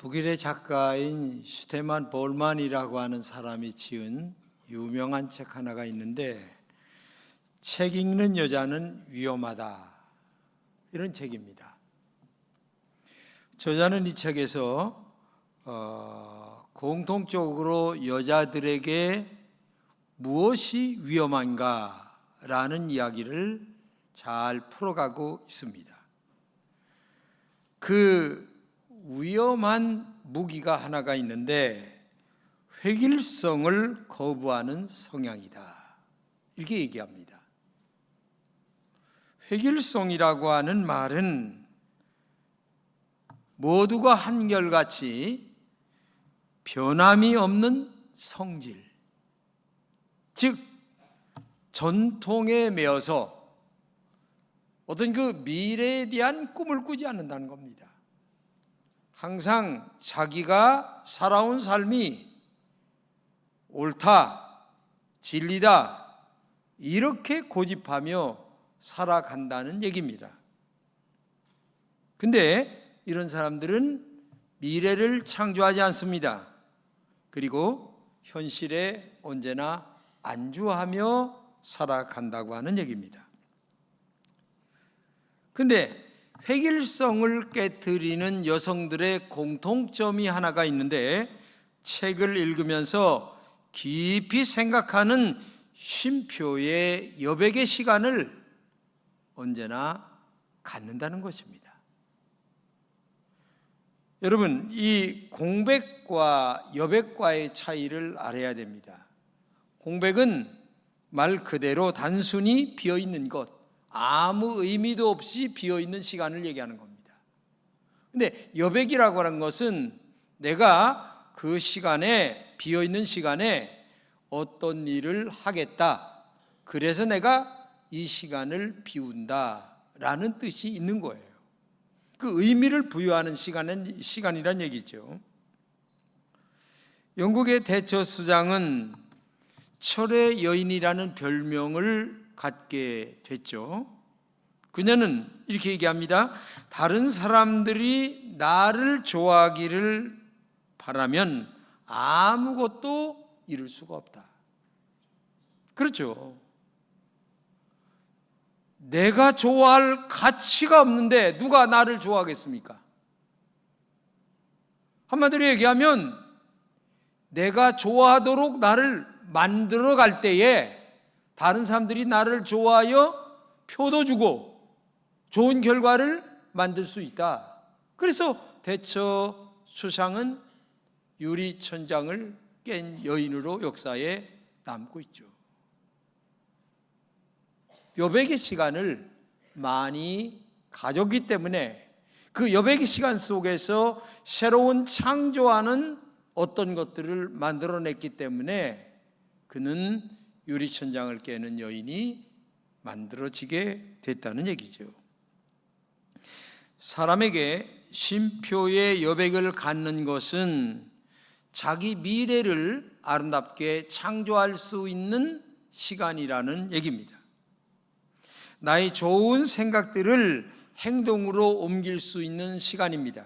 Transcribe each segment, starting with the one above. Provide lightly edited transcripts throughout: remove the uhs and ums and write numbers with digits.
독일의 작가인 슈테만 볼만이라고 하는 사람이 지은 유명한 책 하나가 있는데, 책 읽는 여자는 위험하다, 이런 책입니다. 저자는 이 책에서 공통적으로 여자들에게 무엇이 위험한가 라는 이야기를 잘 풀어가고 있습니다. 그 위험한 무기가 하나가 있는데, 획일성을 거부하는 성향이다, 이렇게 얘기합니다. 획일성이라고 하는 말은 모두가 한결같이 변함이 없는 성질, 즉 전통에 매여서 어떤 그 미래에 대한 꿈을 꾸지 않는다는 겁니다. 항상 자기가 살아온 삶이 옳다, 진리다, 이렇게 고집하며 살아간다는 얘기입니다. 근데 이런 사람들은 미래를 창조하지 않습니다. 그리고 현실에 언제나 안주하며 살아간다고 하는 얘기입니다. 근데 획일성을 깨트리는 여성들의 공통점이 하나가 있는데, 책을 읽으면서 깊이 생각하는 쉼표의 여백의 시간을 언제나 갖는다는 것입니다. 여러분, 이 공백과 여백과의 차이를 알아야 됩니다. 공백은 말 그대로 단순히 비어있는 것, 아무 의미도 없이 비어있는 시간을 얘기하는 겁니다. 근데 여백이라고 하는 것은 내가 그 시간에, 비어있는 시간에 어떤 일을 하겠다, 그래서 내가 이 시간을 비운다 라는 뜻이 있는 거예요. 그 의미를 부여하는 시간이란 얘기죠. 영국의 대처 수장은 철의 여인이라는 별명을 갖게 됐죠. 그녀는 이렇게 얘기합니다. 다른 사람들이 나를 좋아하기를 바라면 아무것도 이룰 수가 없다. 그렇죠. 내가 좋아할 가치가 없는데 누가 나를 좋아하겠습니까? 한마디로 얘기하면 내가 좋아하도록 나를 만들어 갈 때에 다른 사람들이 나를 좋아하여 표도 주고 좋은 결과를 만들 수 있다. 그래서 대처 수상은 유리천장을 깬 여인으로 역사에 남고 있죠. 여백의 시간을 많이 가졌기 때문에 그 여백의 시간 속에서 새로운 창조하는 어떤 것들을 만들어냈기 때문에 그는 유리천장을 깨는 여인이 만들어지게 됐다는 얘기죠. 사람에게 쉼표의 여백을 갖는 것은 자기 미래를 아름답게 창조할 수 있는 시간이라는 얘기입니다. 나의 좋은 생각들을 행동으로 옮길 수 있는 시간입니다.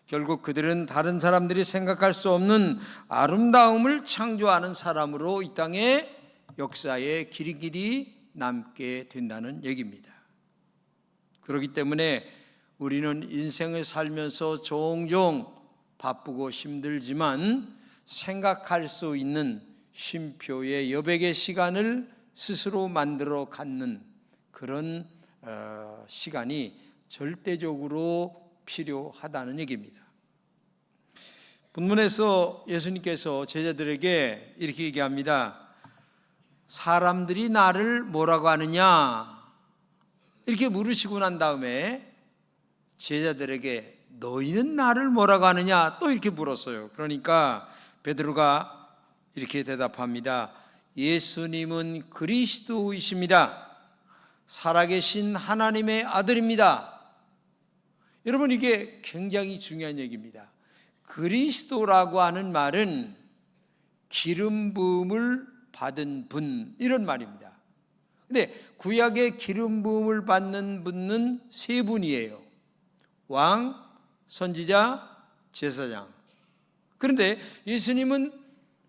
결국 그들은 다른 사람들이 생각할 수 없는 아름다움을 창조하는 사람으로 이 땅의 역사에 길이길이 남게 된다는 얘기입니다. 그렇기 때문에 우리는 인생을 살면서 종종 바쁘고 힘들지만 생각할 수 있는 쉼표의 여백의 시간을 스스로 만들어 갖는 그런 시간이 절대적으로 필요하다는 얘기입니다. 본문에서 예수님께서 제자들에게 이렇게 얘기합니다. 사람들이 나를 뭐라고 하느냐, 이렇게 물으시고 난 다음에 제자들에게 너희는 나를 뭐라고 하느냐 또 이렇게 물었어요. 그러니까 베드로가 이렇게 대답합니다. 예수님은 그리스도이십니다. 살아계신 하나님의 아들입니다. 여러분, 이게 굉장히 중요한 얘기입니다. 그리스도라고 하는 말은 기름 부음을 받은 분, 이런 말입니다. 근데 구약의 기름 부음을 받는 분은 세 분이에요. 왕, 선지자, 제사장. 그런데 예수님은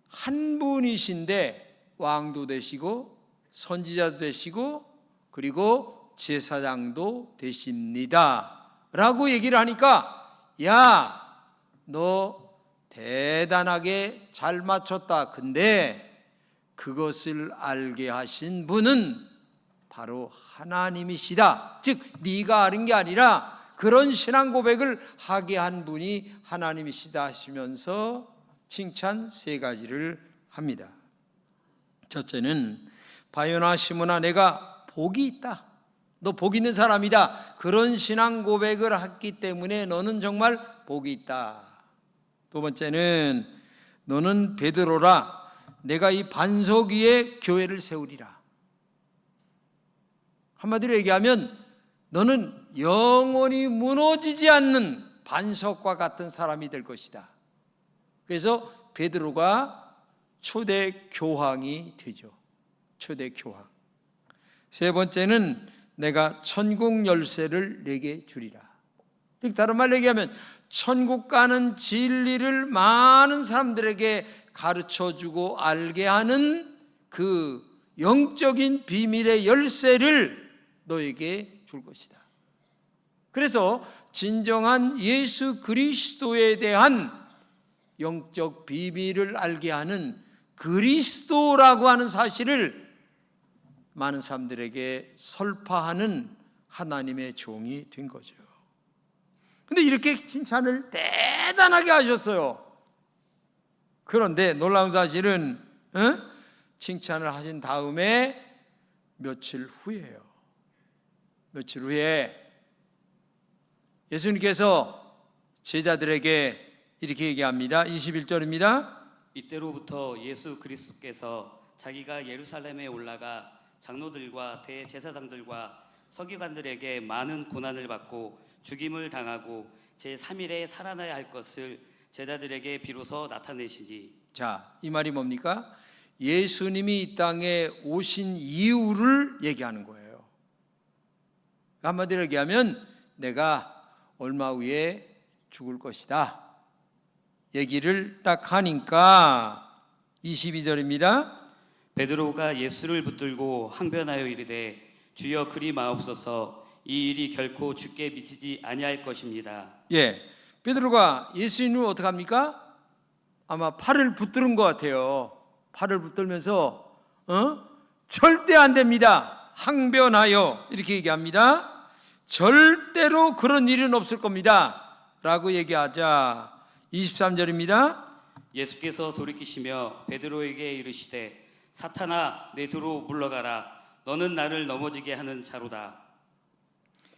한 분이신데 왕도 되시고 선지자도 되시고 그리고 제사장도 되십니다 라고 얘기를 하니까, 야, 너 대단하게 잘 맞췄다. 근데 그것을 알게 하신 분은 바로 하나님이시다. 즉 네가 아는 게 아니라 그런 신앙 고백을 하게 한 분이 하나님이시다 하시면서 칭찬 세 가지를 합니다. 첫째는, 바요나 시몬아, 내가 복이 있다. 너 복 있는 사람이다. 그런 신앙 고백을 했기 때문에 너는 정말 복이 있다. 두 번째는, 너는 베드로라. 내가 이 반석 위에 교회를 세우리라. 한마디로 얘기하면 너는 영원히 무너지지 않는 반석과 같은 사람이 될 것이다. 그래서 베드로가 초대 교황이 되죠. 초대 교황. 세 번째는, 내가 천국 열쇠를 내게 주리라. 즉 다른 말로 얘기하면 천국 가는 진리를 많은 사람들에게 가르쳐주고 알게 하는 그 영적인 비밀의 열쇠를 너에게 줄 것이다. 그래서 진정한 예수 그리스도에 대한 영적 비밀을 알게 하는 그리스도라고 하는 사실을 많은 사람들에게 설파하는 하나님의 종이 된 거죠. 근데 이렇게 칭찬을 대단하게 하셨어요. 그런데 놀라운 사실은 칭찬을 하신 다음에 며칠 후에요. 며칠 후에 예수님께서 제자들에게 이렇게 얘기합니다. 21절입니다. 이때로부터 예수 그리스도께서 자기가 예루살렘에 올라가 장로들과 대제사장들과 서기관들에게 많은 고난을 받고 죽임을 당하고 제3일에 살아나야 할 것을 제자들에게 비로소 나타내시니. 자, 이 말이 뭡니까? 예수님이 이 땅에 오신 이유를 얘기하는 거예요. 한마디로 얘기하면 내가 얼마 후에 죽을 것이다 얘기를 딱 하니까 22절입니다. 베드로가 예수를 붙들고 항변하여 이르되 주여 그리 마옵소서, 이 일이 결코 주께 미치지 아니할 것입니다. 예, 베드로가 예수님을 어떻게 합니까? 아마 팔을 붙드는 것 같아요. 팔을 붙들면서 절대 안 됩니다. 항변하여 이렇게 얘기합니다. 절대로 그런 일은 없을 겁니다 라고 얘기하자 23절입니다. 예수께서 돌이키시며 베드로에게 이르시되 사탄아, 내 뒤로 물러가라. 너는 나를 넘어지게 하는 자로다.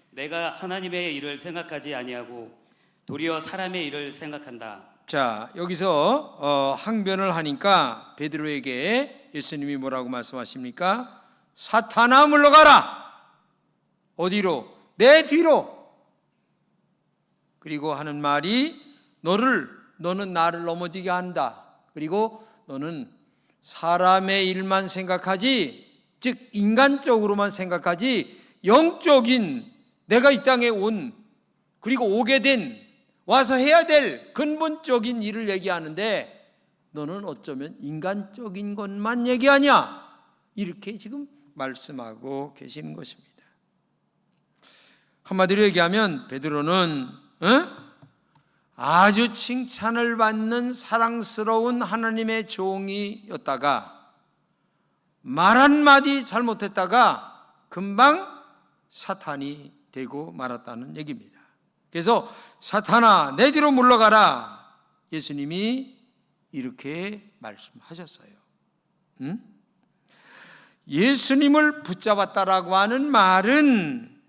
내가 하나님의 일을 생각하지 아니하고 도리어 사람의 일을 생각한다. 자, 여기서 항변을 하니까 베드로에게 예수님이 뭐라고 말씀하십니까? 사탄아, 물러가라. 어디로? 내 뒤로. 그리고 하는 말이 너는 나를 넘어지게 한다. 그리고 너는 사람의 일만 생각하지, 즉 인간적으로만 생각하지 영적인 내가 이 땅에 온, 그리고 오게 된, 와서 해야 될 근본적인 일을 얘기하는데 너는 어쩌면 인간적인 것만 얘기하냐, 이렇게 지금 말씀하고 계시는 것입니다. 한마디로 얘기하면 베드로는 아주 칭찬을 받는 사랑스러운 하나님의 종이었다가 말 한마디 잘못했다가 금방 사탄이 되고 말았다는 얘기입니다. 그래서 사탄아, 내 뒤로 물러가라. 예수님이 이렇게 말씀하셨어요. 예수님을 붙잡았다라고 하는 말은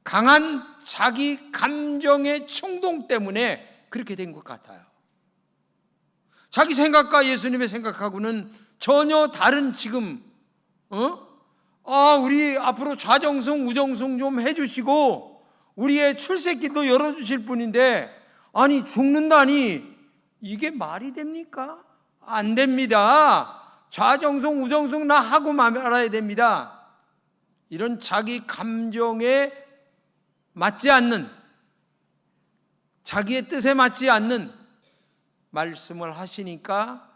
강한 자기 감정의 충동 때문에 그렇게 된 것 같아요. 자기 생각과 예수님의 생각하고는 전혀 다른 지금 우리 앞으로 좌정송 우정송 좀 해주시고 우리의 출세길도 열어주실 분인데 아니 죽는다니 이게 말이 됩니까? 안 됩니다. 좌정송 우정송 나 하고 말아야 됩니다. 이런 자기 감정에 맞지 않는, 자기의 뜻에 맞지 않는 말씀을 하시니까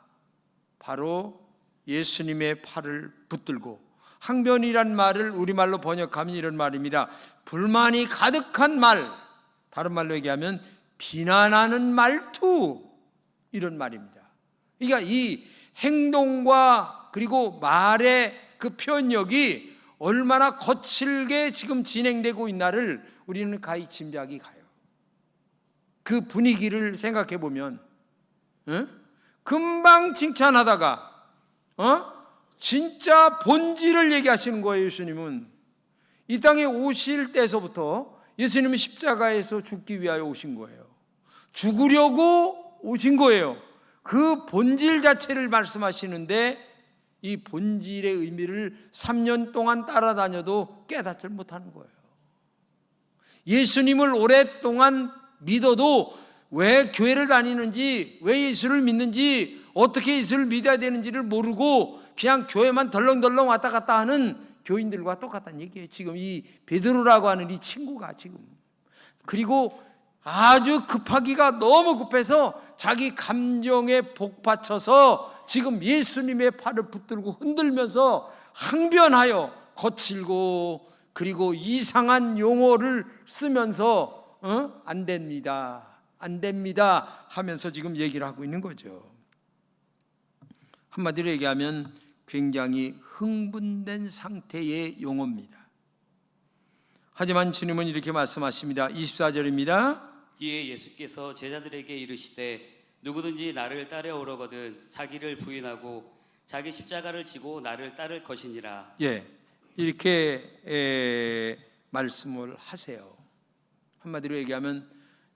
바로 예수님의 팔을 붙들고, 항변이란 말을 우리말로 번역하면 이런 말입니다. 불만이 가득한 말, 다른 말로 얘기하면 비난하는 말투, 이런 말입니다. 그러니까 이 행동과 그리고 말의 그 표현력이 얼마나 거칠게 지금 진행되고 있나를 우리는 가히 짐작이 가요. 그 분위기를 생각해 보면 금방 칭찬하다가 진짜 본질을 얘기하시는 거예요. 예수님은 이 땅에 오실 때서부터 예수님은 십자가에서 죽기 위하여 오신 거예요. 죽으려고 오신 거예요. 그 본질 자체를 말씀하시는데 이 본질의 의미를 3년 동안 따라다녀도 깨닫지 못하는 거예요. 예수님을 오랫동안 믿어도 왜 교회를 다니는지, 왜 예수를 믿는지, 어떻게 예수를 믿어야 되는지를 모르고 그냥 교회만 덜렁덜렁 왔다 갔다 하는 교인들과 똑같다는 얘기예요. 지금 이 베드로라고 하는 이 친구가 지금. 그리고 아주 급하기가 너무 급해서 자기 감정에 복받쳐서 지금 예수님의 팔을 붙들고 흔들면서 항변하여 거칠고 그리고 이상한 용어를 쓰면서 안 됩니다, 안 됩니다 하면서 지금 얘기를 하고 있는 거죠. 한마디로 얘기하면 굉장히 흥분된 상태의 용어입니다. 하지만 주님은 이렇게 말씀하십니다. 24절입니다. 이에 예수께서 제자들에게 이르시되 누구든지 나를 따라오려거든 자기를 부인하고 자기 십자가를 지고 나를 따를 것이니라. 이렇게 말씀을 하세요. 한마디로 얘기하면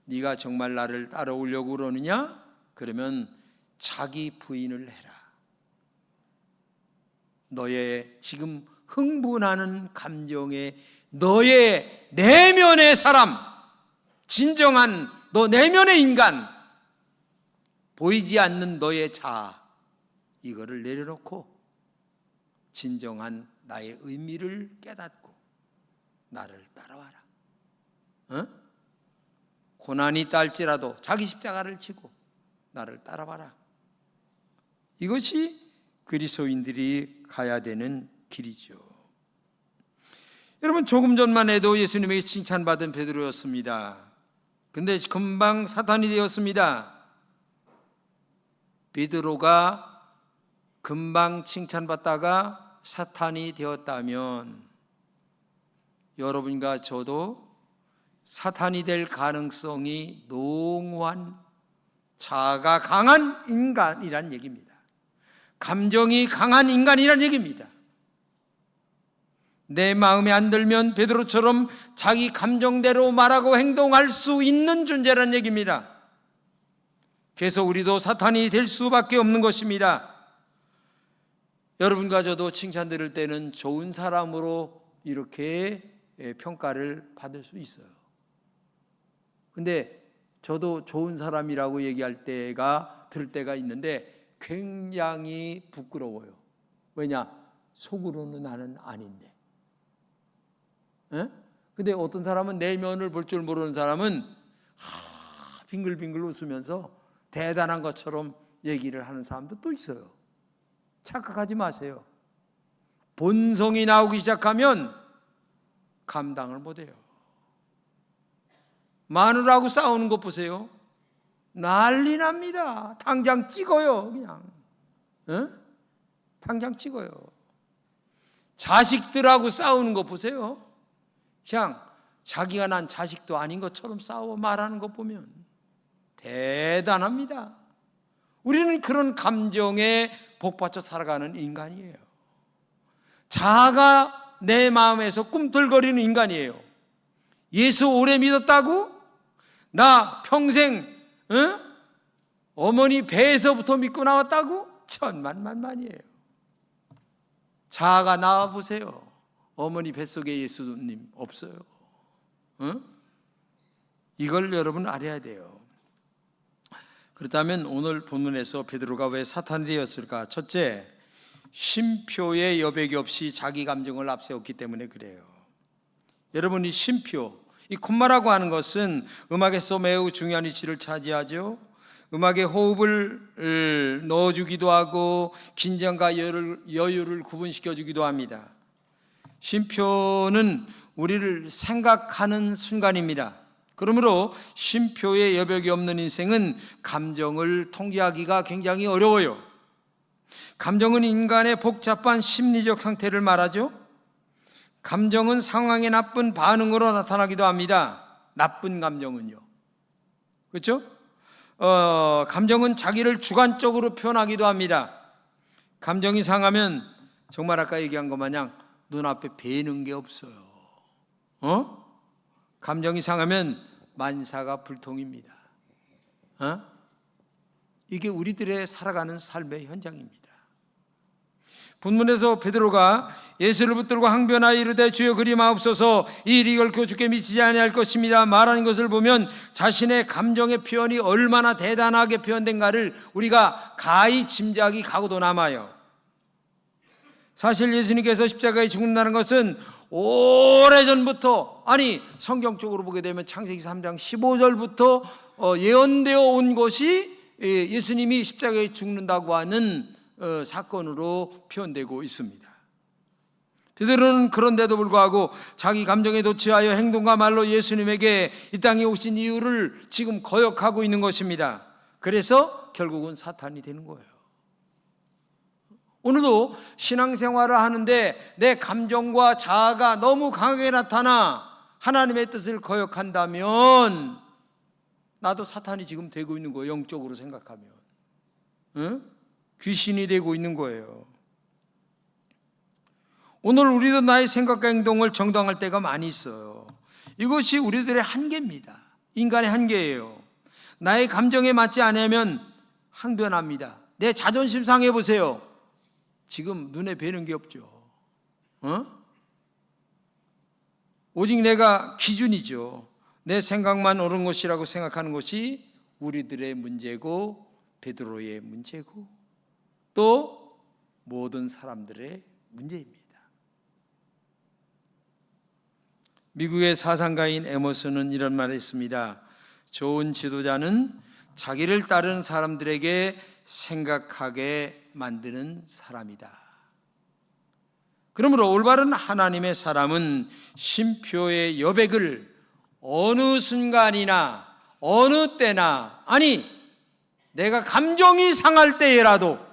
네가 정말 나를 따라오려고 그러느냐? 그러면 자기 부인을 해라. 너의 지금 흥분하는 감정에 너의 내면의 사람, 진정한 너 내면의 인간, 보이지 않는 너의 자아, 이거를 내려놓고 진정한 나의 의미를 깨닫고 나를 따라와라. 고난이 있다할지라도 자기 십자가를 지고 나를 따라와라. 이것이 그리스도인들이 가야 되는 길이죠. 여러분, 조금 전만 해도 예수님에게 칭찬받은 베드로였습니다. 근데 금방 사탄이 되었습니다. 베드로가 금방 칭찬받다가 사탄이 되었다면 여러분과 저도 사탄이 될 가능성이 농후한 자아가 강한 인간이란 얘기입니다. 감정이 강한 인간이란 얘기입니다. 내 마음에 안 들면 베드로처럼 자기 감정대로 말하고 행동할 수 있는 존재란 얘기입니다. 그래서 우리도 사탄이 될 수밖에 없는 것입니다. 여러분과 저도 칭찬 들을 때는 좋은 사람으로 이렇게 평가를 받을 수 있어요. 근데 저도 좋은 사람이라고 얘기할 때가 들을 때가 있는데 굉장히 부끄러워요. 왜냐? 속으로는 나는 아닌데. 근데 어떤 사람은 내면을 볼 줄 모르는 사람은 빙글빙글 웃으면서 대단한 것처럼 얘기를 하는 사람도 또 있어요. 착각하지 마세요. 본성이 나오기 시작하면 감당을 못해요. 마누라하고 싸우는 것 보세요. 난리 납니다. 당장 찍어요. 그냥 당장 찍어요. 자식들하고 싸우는 것 보세요. 그냥 자기가 난 자식도 아닌 것처럼 싸워 말하는 것 보면 대단합니다. 우리는 그런 감정에 복받쳐 살아가는 인간이에요. 자아가 내 마음에서 꿈틀거리는 인간이에요. 예수 오래 믿었다고? 나 평생 어머니 배에서부터 믿고 나왔다고? 천만만만이에요. 자아가 나와보세요. 어머니 뱃속에 예수님 없어요. 이걸 여러분 알아야 돼요. 그렇다면 오늘 본문에서 베드로가 왜 사탄이 되었을까? 첫째, 쉼표의 여백이 없이 자기 감정을 앞세웠기 때문에 그래요. 여러분, 이 쉼표, 이 콤마라고 하는 것은 음악에서 매우 중요한 위치를 차지하죠. 음악에 호흡을 넣어주기도 하고 긴장과 여유를 구분시켜주기도 합니다. 쉼표는 우리를 생각하는 순간입니다. 그러므로 쉼표의 여백이 없는 인생은 감정을 통제하기가 굉장히 어려워요. 감정은 인간의 복잡한 심리적 상태를 말하죠. 감정은 상황의 나쁜 반응으로 나타나기도 합니다. 나쁜 감정은요. 그렇죠? 감정은 자기를 주관적으로 표현하기도 합니다. 감정이 상하면 정말 아까 얘기한 것 마냥 눈앞에 뵈는 게 없어요. 감정이 상하면 만사가 불통입니다. 이게 우리들의 살아가는 삶의 현장입니다. 본문에서 베드로가 예수를 붙들고 항변하여 이르되 주여 그리 마옵소서 이 일이 결코 주께 미치지 아니할 것입니다 말하는 것을 보면 자신의 감정의 표현이 얼마나 대단하게 표현된가를 우리가 가히 짐작이 가고도 남아요. 사실 예수님께서 십자가에 죽는다는 것은 오래전부터, 아니 성경적으로 보게 되면 창세기 3장 15절부터 예언되어 온 것이 예수님이 십자가에 죽는다고 하는 사건으로 표현되고 있습니다. 베드로는 그런데도 불구하고 자기 감정에 도취하여 행동과 말로 예수님에게 이 땅에 오신 이유를 지금 거역하고 있는 것입니다. 그래서 결국은 사탄이 되는 거예요. 오늘도 신앙생활을 하는데 내 감정과 자아가 너무 강하게 나타나 하나님의 뜻을 거역한다면 나도 사탄이 지금 되고 있는 거예요. 영적으로 생각하면. 귀신이 되고 있는 거예요. 오늘 우리도 나의 생각과 행동을 정당할 때가 많이 있어요. 이것이 우리들의 한계입니다. 인간의 한계예요. 나의 감정에 맞지 않으면 항변합니다. 내 자존심 상해 보세요. 지금 눈에 뵈는 게 없죠. 오직 내가 기준이죠. 내 생각만 옳은 것이라고 생각하는 것이 우리들의 문제고 베드로의 문제고 또 모든 사람들의 문제입니다. 미국의 사상가인 에머슨은 이런 말을 했습니다. 좋은 지도자는 자기를 따르는 사람들에게 생각하게 만드는 사람이다. 그러므로 올바른 하나님의 사람은 쉼표의 여백을 어느 순간이나 어느 때나, 아니 내가 감정이 상할 때에라도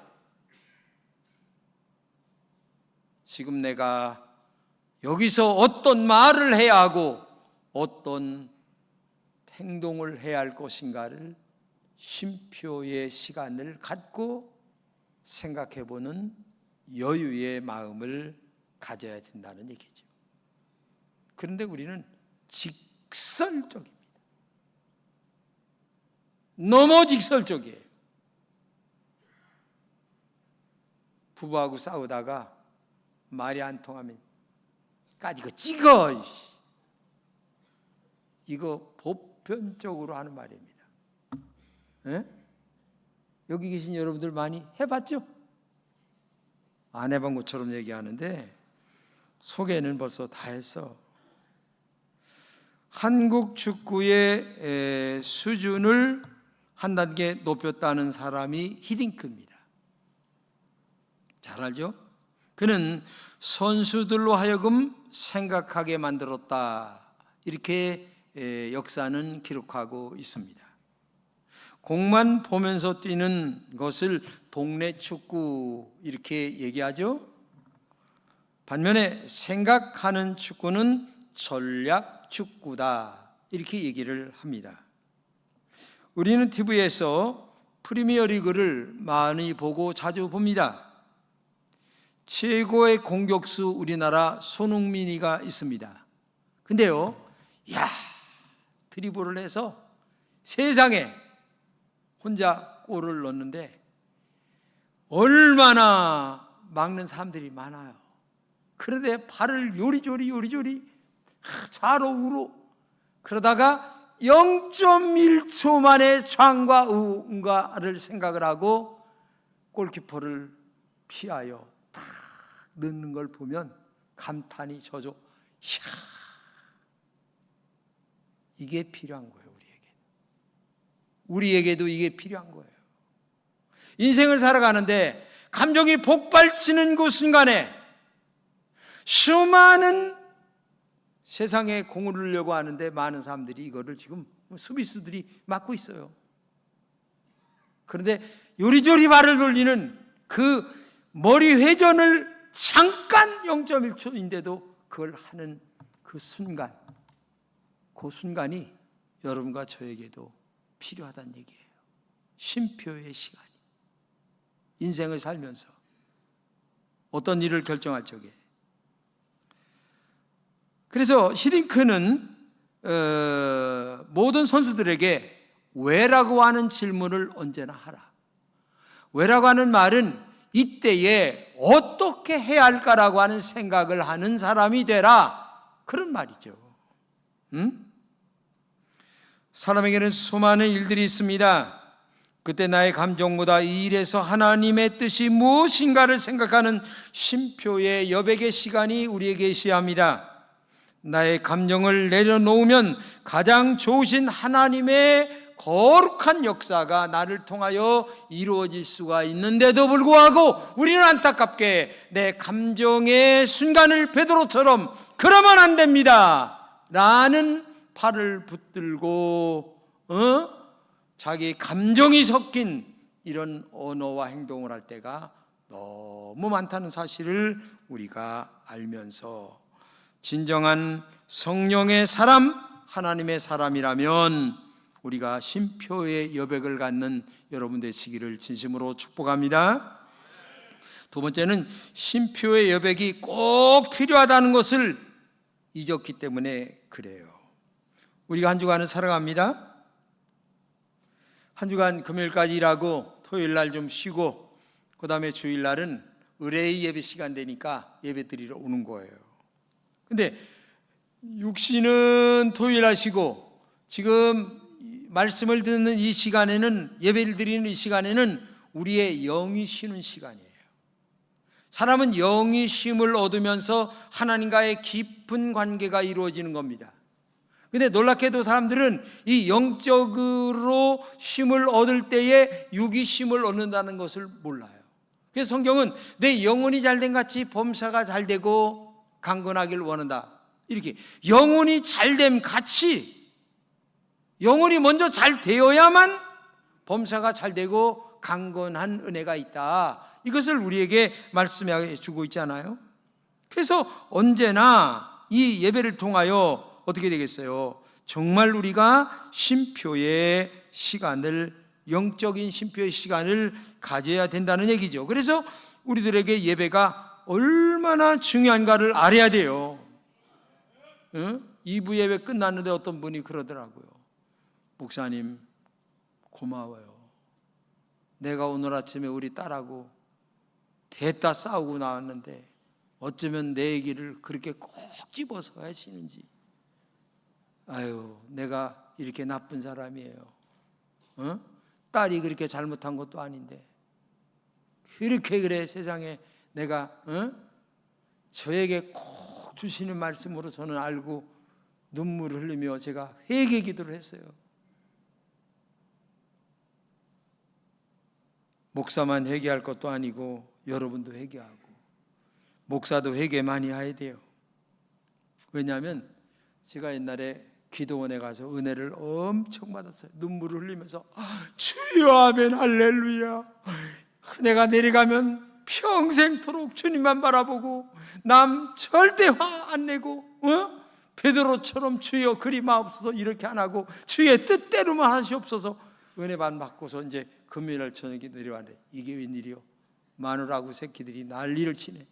지금 내가 여기서 어떤 말을 해야 하고 어떤 행동을 해야 할 것인가를 쉼표의 시간을 갖고 생각해보는 여유의 마음을 가져야 된다는 얘기죠. 그런데 우리는 직설적입니다. 너무 직설적이에요. 부부하고 싸우다가 말이 안 통하면 이거 찍어! 이거 보편적으로 하는 말입니다. 에? 여기 계신 여러분들 많이 해봤죠? 안 해본 것처럼 얘기하는데 소개는 벌써 다 했어. 한국 축구의 수준을 한 단계 높였다는 사람이 히딩크입니다. 잘 알죠? 그는 선수들로 하여금 생각하게 만들었다. 이렇게 역사는 기록하고 있습니다. 공만 보면서 뛰는 것을 동네 축구 이렇게 얘기하죠. 반면에 생각하는 축구는 전략 축구다. 이렇게 얘기를 합니다. 우리는 TV에서 프리미어 리그를 많이 보고 자주 봅니다. 최고의 공격수 우리나라 손흥민이가 있습니다. 근데요, 드리블을 해서 세상에 혼자 골을 넣는데 얼마나 막는 사람들이 많아요. 그런데 발을 요리조리 좌로 우로 그러다가 0.1초 만에 좌과 우가를 생각을 하고 골키퍼를 피하여 탁 넣는 걸 보면 감탄이 져져. 이야, 이게 필요한 거예요, 우리에게. 우리에게도 이게 필요한 거예요. 인생을 살아가는데 감정이 폭발치는 그 순간에 수많은 세상에 공을 울려고 하는데 많은 사람들이 이거를 지금 수비수들이 막고 있어요. 그런데 요리조리 발을 돌리는 그 머리 회전을 잠깐 0.1초인데도 그걸 하는 그 순간, 그 순간이 여러분과 저에게도 필요하다는 얘기예요. 쉼표의 시간이. 인생을 살면서 어떤 일을 결정할 적에. 그래서 히딩크는 모든 선수들에게 왜라고 하는 질문을 언제나 하라. 왜라고 하는 말은 이때에 어떻게 해야 할까라고 하는 생각을 하는 사람이 되라, 그런 말이죠. 사람에게는 수많은 일들이 있습니다. 그때 나의 감정보다 이 일에서 하나님의 뜻이 무엇인가를 생각하는 쉼표의 여백의 시간이 우리에게 있어야 합니다. 나의 감정을 내려놓으면 가장 좋으신 하나님의 거룩한 역사가 나를 통하여 이루어질 수가 있는데도 불구하고 우리는 안타깝게 내 감정의 순간을 베드로처럼 그러면 안 됩니다 라는 팔을 붙들고 자기 감정이 섞인 이런 언어와 행동을 할 때가 너무 많다는 사실을 우리가 알면서 진정한 성령의 사람, 하나님의 사람이라면 우리가 쉼표의 여백을 갖는 여러분 되시기를 진심으로 축복합니다. 두 번째는 쉼표의 여백이 꼭 필요하다는 것을 잊었기 때문에 그래요. 우리가 한 주간을 살아갑니다. 한 주간 금요일까지 일하고 토요일 날 좀 쉬고 그 다음에 주일 날은 의뢰의 예배 시간 되니까 예배 드리러 오는 거예요. 근데 육신은 토요일 날 쉬고 지금 말씀을 듣는 이 시간에는, 예배를 드리는 이 시간에는 우리의 영이 쉬는 시간이에요. 사람은 영이 쉼을 얻으면서 하나님과의 깊은 관계가 이루어지는 겁니다. 근데 놀랍게도 사람들은 이 영적으로 쉼을 얻을 때에 육이 쉼을 얻는다는 것을 몰라요. 그래서 성경은 내 영혼이 잘된 같이 범사가 잘되고 강건하길 원한다, 이렇게 영혼이 잘됨 같이, 영혼이 먼저 잘 되어야만 범사가 잘 되고 강건한 은혜가 있다, 이것을 우리에게 말씀해 주고 있잖아요. 그래서 언제나 이 예배를 통하여 어떻게 되겠어요? 정말 우리가 쉼표의 시간을, 영적인 쉼표의 시간을 가져야 된다는 얘기죠. 그래서 우리들에게 예배가 얼마나 중요한가를 알아야 돼요. 2부 예배 끝났는데 어떤 분이 그러더라고요. 목사님 고마워요. 내가 오늘 아침에 우리 딸하고 대따 싸우고 나왔는데 어쩌면 내 얘기를 그렇게 꼭 집어서 하시는지. 아유, 내가 이렇게 나쁜 사람이에요. 딸이 그렇게 잘못한 것도 아닌데 그렇게 그래 세상에 내가 저에게 꼭 주시는 말씀으로 저는 알고 눈물을 흘리며 제가 회개 기도를 했어요. 목사만 회개할 것도 아니고 여러분도 회개하고 목사도 회개 많이 해야 돼요. 왜냐하면 제가 옛날에 기도원에 가서 은혜를 엄청 받았어요. 눈물을 흘리면서 주여 아멘 할렐루야, 내가 내려가면 평생토록 주님만 바라보고 남 절대 화 안 내고 베드로처럼 주여 그리 마옵소서 이렇게 안 하고 주의 뜻대로만 하시옵소서 은혜만 받고서 이제 금요일 저녁에 내려왔는데 이게 웬일이요? 마누라하고 새끼들이 난리를 치네.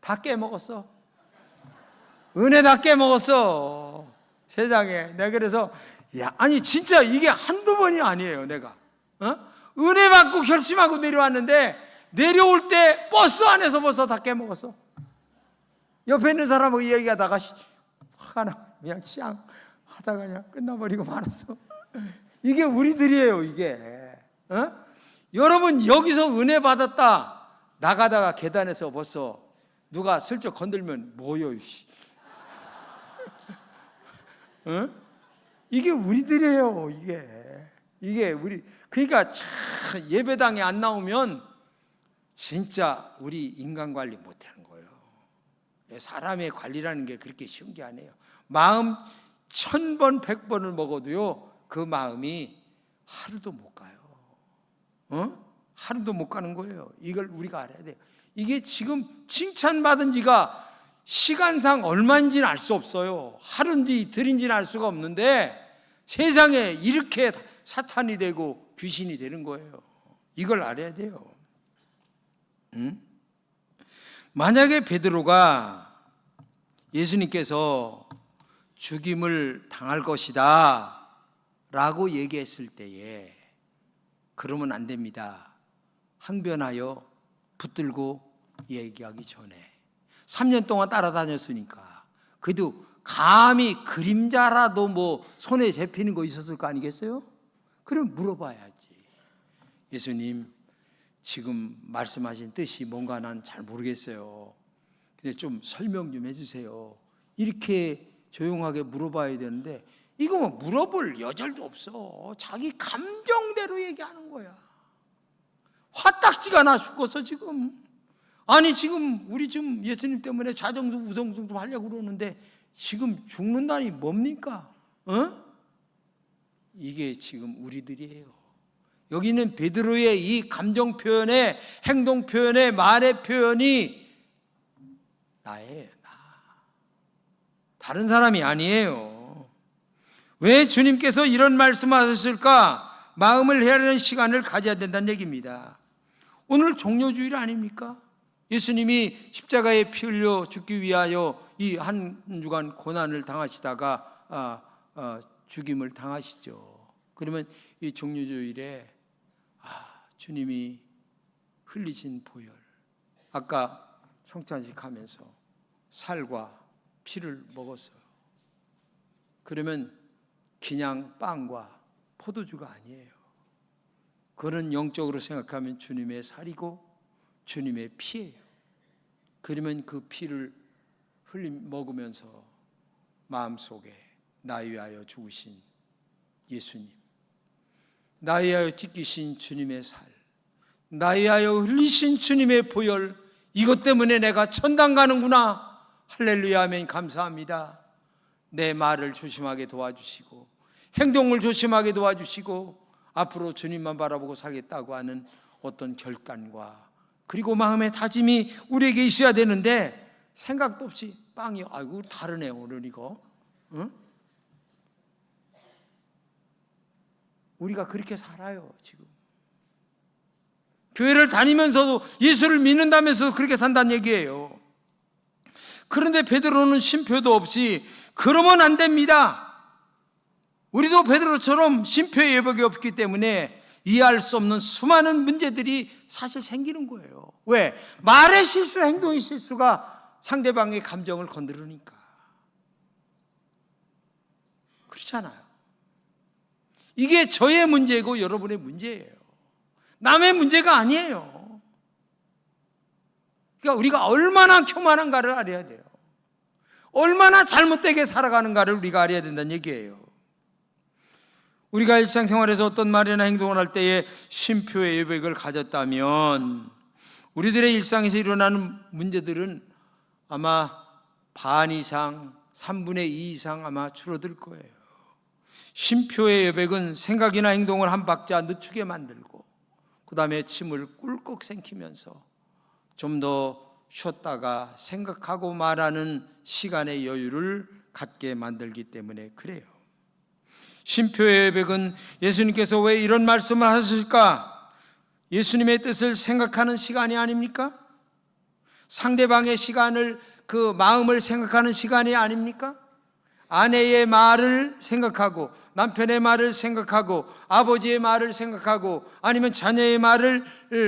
다 깨먹었어. 은혜 다 깨먹었어. 세상에. 내가 그래서 아니 진짜 이게 한두 번이 아니에요. 내가 은혜 받고 결심하고 내려왔는데 내려올 때 버스 안에서 벌써 다 깨먹었어. 옆에 있는 사람하고 이야기하다가 화가 나 그냥 쌍 하다가 그냥 끝나버리고 말았어. 이게 우리들이에요. 이게 여러분 여기서 은혜 받았다 나가다가 계단에서 벌써 누가 슬쩍 건들면 뭐요? 이게 우리들이에요. 이게 이게 그러니까 참 예배당에 안 나오면 진짜 우리 인간 관리 못하는 거예요. 사람의 관리라는 게 그렇게 쉬운 게 아니에요. 마음 1000번 100번을 먹어도요, 그 마음이 하루도 못 가요. 하루도 못 가는 거예요. 이걸 우리가 알아야 돼요. 이게 지금 칭찬받은 지가 시간상 얼마인지는 알 수 없어요. 하루인지 이틀인지는 알 수가 없는데 세상에 이렇게 사탄이 되고 귀신이 되는 거예요. 이걸 알아야 돼요. 만약에 베드로가 예수님께서 죽임을 당할 것이다 라고 얘기했을 때에 그러면 안 됩니다. 항변하여 붙들고 얘기하기 전에 3년 동안 따라다녔으니까 그래도 감히 그림자라도 뭐 손에 잡히는 거 있었을 거 아니겠어요? 그럼 물어봐야지. 예수님, 지금 말씀하신 뜻이 뭔가 난 잘 모르겠어요. 근데 좀 설명 좀 해주세요. 이렇게 조용하게 물어봐야 되는데 이거 뭐 물어볼 여절도 없어. 자기 감정대로 얘기하는 거야. 화딱지가 나 죽겠어 지금. 아니 지금 우리 지금 예수님 때문에 좌정수 우정수 좀 하려고 그러는데 지금 죽는다니 뭡니까? 이게 지금 우리들이에요. 여기는 베드로의 이 감정 표현의 행동 표현의 말의 표현이 나예요. 나. 다른 사람이 아니에요. 왜 주님께서 이런 말씀하셨을까? 마음을 헤아리는 시간을 가져야 된다는 얘기입니다. 오늘 종료주일 아닙니까? 예수님이 십자가에 피 흘려 죽기 위하여 이 한 주간 고난을 당하시다가 죽임을 당하시죠. 그러면 이 종료주일에 주님이 흘리신 보혈, 아까 성찬식 하면서 살과 피를 먹었어요. 그러면 그냥 빵과 포도주가 아니에요. 그는 영적으로 생각하면 주님의 살이고 주님의 피예요. 그러면 그 피를 먹으면서 마음속에 나 위하여 죽으신 예수님, 나 위하여 찢기신 주님의 살, 나 위하여 흘리신 주님의 보혈, 이것 때문에 내가 천당 가는구나. 할렐루야 아멘. 감사합니다. 내 말을 조심하게 도와주시고 행동을 조심하게 도와주시고 앞으로 주님만 바라보고 살겠다고 하는 어떤 결단과 그리고 마음의 다짐이 우리에게 있어야 되는데 생각도 없이 빵이 아이고 다르네 오늘 이거. 우리가 그렇게 살아요 지금. 교회를 다니면서도 예수를 믿는다면서도 그렇게 산다는 얘기예요. 그런데 베드로는 쉼표도 없이 그러면 안 됩니다. 우리도 베드로처럼 쉼표의 예복이 없기 때문에 이해할 수 없는 수많은 문제들이 사실 생기는 거예요. 왜? 말의 실수, 행동의 실수가 상대방의 감정을 건드리니까. 그렇잖아요. 이게 저의 문제고 여러분의 문제예요. 남의 문제가 아니에요. 그러니까 우리가 얼마나 교만한가를 알아야 돼요. 얼마나 잘못되게 살아가는가를 우리가 알아야 된다는 얘기예요. 우리가 일상생활에서 어떤 말이나 행동을 할 때에 쉼표의 예백을 가졌다면 우리들의 일상에서 일어나는 문제들은 아마 반 이상, 3분의 2 이상 아마 줄어들 거예요. 쉼표의 예백은 생각이나 행동을 한 박자 늦추게 만들고 그 다음에 침을 꿀꺽 삼키면서 좀 더 쉬었다가 생각하고 말하는 시간의 여유를 갖게 만들기 때문에 그래요. 쉼표의 예백은 예수님께서 왜 이런 말씀을 하실까? 예수님의 뜻을 생각하는 시간이 아닙니까? 상대방의 시간을, 그 마음을 생각하는 시간이 아닙니까? 아내의 말을 생각하고 남편의 말을 생각하고 아버지의 말을 생각하고 아니면 자녀의 말을,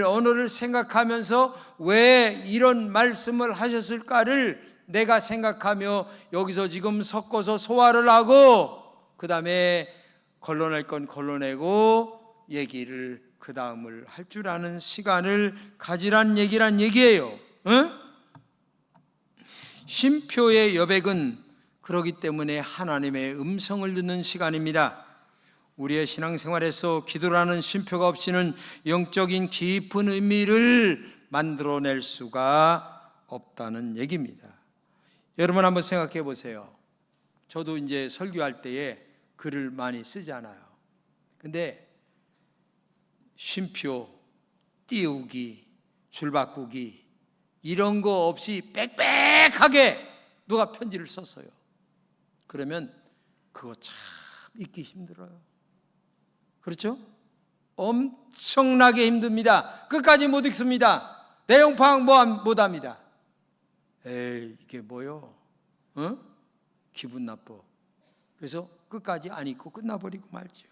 언어를 생각하면서 왜 이런 말씀을 하셨을까를 내가 생각하며 여기서 지금 섞어서 소화를 하고 그 다음에 걸러낼 건 걸러내고 얘기를 그 다음을 할 줄 아는 시간을 가지란 얘기예요. 응? 쉼표의 여백은 그렇기 때문에 하나님의 음성을 듣는 시간입니다. 우리의 신앙생활에서 기도라는 쉼표가 없이는 영적인 깊은 의미를 만들어낼 수가 없다는 얘기입니다. 여러분 한번 생각해 보세요. 저도 이제 설교할 때에 글을 많이 쓰잖아요. 근데 쉼표, 띄우기, 줄 바꾸기 이런 거 없이 빽빽하게 누가 편지를 썼어요. 그러면 그거 참 읽기 힘들어요. 그렇죠? 엄청나게 힘듭니다. 끝까지 못 읽습니다. 내용 파악 못합니다. 에이, 이게 뭐요? 기분 나빠. 그래서 끝까지 안 읽고 끝나버리고 말죠.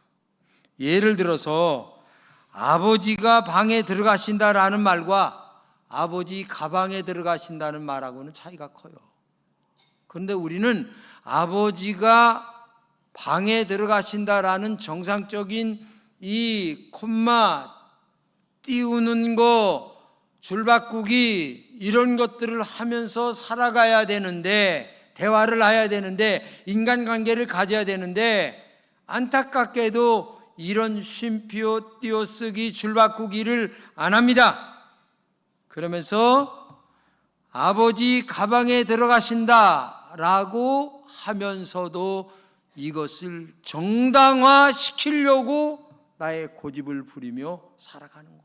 예를 들어서 아버지가 방에 들어가신다라는 말과 아버지 가방에 들어가신다는 말하고는 차이가 커요. 그런데 우리는 아버지가 방에 들어가신다라는 정상적인 이 콤마 띄우는 거, 줄 바꾸기 이런 것들을 하면서 살아가야 되는데, 대화를 해야 되는데, 인간관계를 가져야 되는데, 안타깝게도 이런 쉼표 띄어쓰기 줄 바꾸기를 안 합니다. 그러면서 아버지 가방에 들어가신다라고 하면서도 이것을 정당화시키려고 나의 고집을 부리며 살아가는 거예요.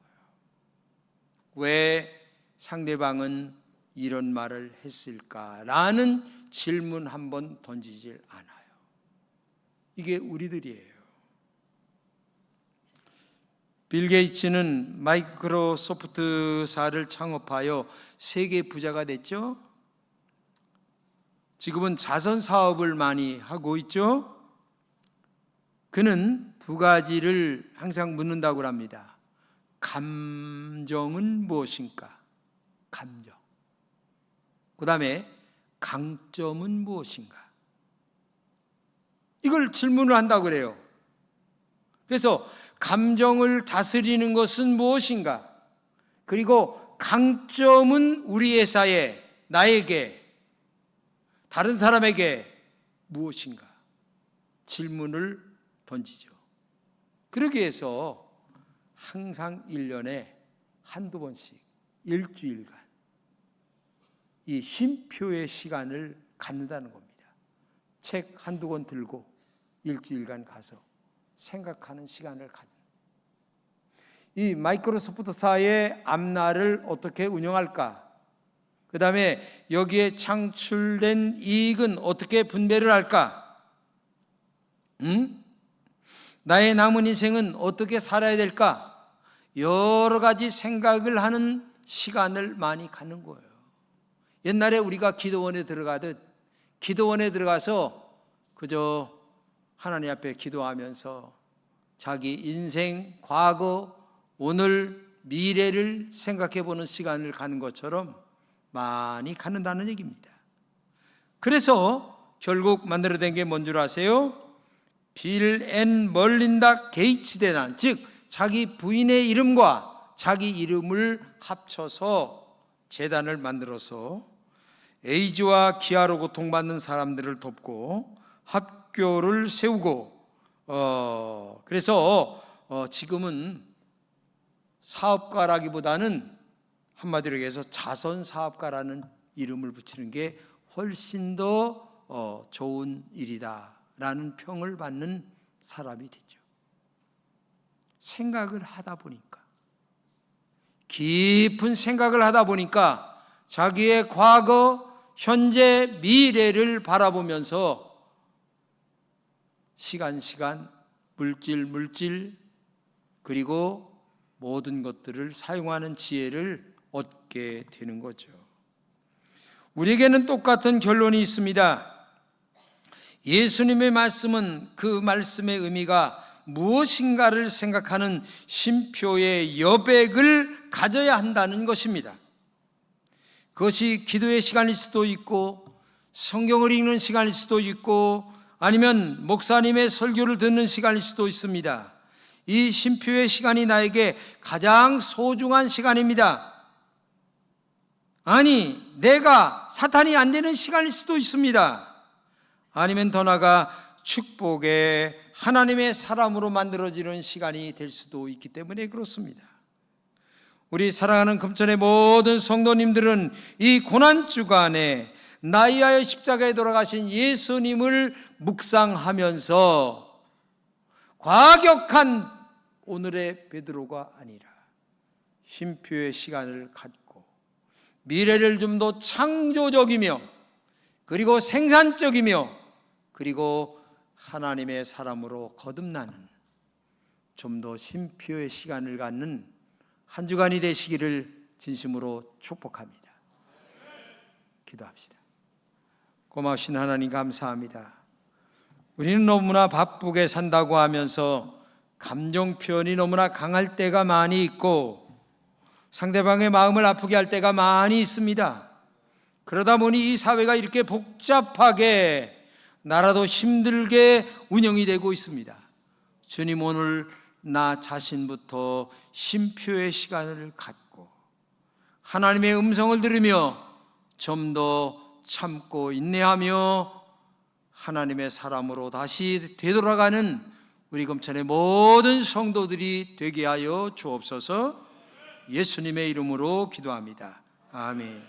왜 상대방은 이런 말을 했을까라는 질문 한번 던지질 않아요. 이게 우리들이에요. 빌 게이츠는 마이크로소프트사를 창업하여 세계 부자가 됐죠. 지금은 자선 사업을 많이 하고 있죠. 그는 두 가지를 항상 묻는다고 합니다. 감정은 무엇인가? 감정. 그 다음에 강점은 무엇인가? 이걸 질문을 한다고 그래요. 그래서 감정을 다스리는 것은 무엇인가? 그리고 강점은 우리 회사에, 나에게, 다른 사람에게 무엇인가? 질문을 던지죠. 그러기 위해서 항상 1년에 한두 번씩 일주일간 이 쉼표의 시간을 갖는다는 겁니다. 책 한두 권 들고 일주일간 가서 생각하는 시간을 갖는. 이 마이크로소프트사의 앞날을 어떻게 운영할까? 그 다음에 여기에 창출된 이익은 어떻게 분배를 할까? 나의 남은 인생은 어떻게 살아야 될까? 여러 가지 생각을 하는 시간을 많이 갖는 거예요. 옛날에 우리가 기도원에 들어가듯 기도원에 들어가서 그저 하나님 앞에 기도하면서 자기 인생, 과거, 오늘, 미래를 생각해 보는 시간을 갖는 것처럼 많이 갖는다는 얘기입니다. 그래서 결국 만들어낸 게 뭔 줄 아세요? 빌 앤 멀린다 게이츠 재단, 즉 자기 부인의 이름과 자기 이름을 합쳐서 재단을 만들어서 에이즈와 기아로 고통받는 사람들을 돕고 학교를 세우고 그래서 지금은 사업가라기보다는 한마디로 얘기해서 자선사업가라는 이름을 붙이는 게 훨씬 더 좋은 일이다라는 평을 받는 사람이 되죠. 생각을 하다 보니까, 깊은 생각을 하다 보니까 자기의 과거, 현재, 미래를 바라보면서 시간, 물질, 그리고 모든 것들을 사용하는 지혜를 얻게 되는 거죠. 우리에게는 똑같은 결론이 있습니다. 예수님의 말씀은 그 말씀의 의미가 무엇인가를 생각하는 쉼표의 여백을 가져야 한다는 것입니다. 그것이 기도의 시간일 수도 있고, 성경을 읽는 시간일 수도 있고, 아니면 목사님의 설교를 듣는 시간일 수도 있습니다. 이 쉼표의 시간이 나에게 가장 소중한 시간입니다. 아니, 내가 사탄이 안 되는 시간일 수도 있습니다. 아니면 더 나아가 축복의 하나님의 사람으로 만들어지는 시간이 될 수도 있기 때문에 그렇습니다. 우리 사랑하는 금천의 모든 성도님들은 이 고난주간에 나이아의 십자가에 돌아가신 예수님을 묵상하면서 과격한 오늘의 베드로가 아니라 쉼표의 시간을 갖고 미래를 좀 더 창조적이며 그리고 생산적이며 그리고 하나님의 사람으로 거듭나는 좀 더 쉼표의 시간을 갖는 한 주간이 되시기를 진심으로 축복합니다. 기도합시다. 고마우신 하나님 감사합니다. 우리는 너무나 바쁘게 산다고 하면서 감정 표현이 너무나 강할 때가 많이 있고 상대방의 마음을 아프게 할 때가 많이 있습니다. 그러다 보니 이 사회가 이렇게 복잡하게 나라도 힘들게 운영이 되고 있습니다. 주님, 오늘 나 자신부터 쉼표의 시간을 갖고 하나님의 음성을 들으며 좀 더 참고 인내하며 하나님의 사람으로 다시 되돌아가는 우리 금천의 모든 성도들이 되게 하여 주옵소서. 예수님의 이름으로 기도합니다. 아멘.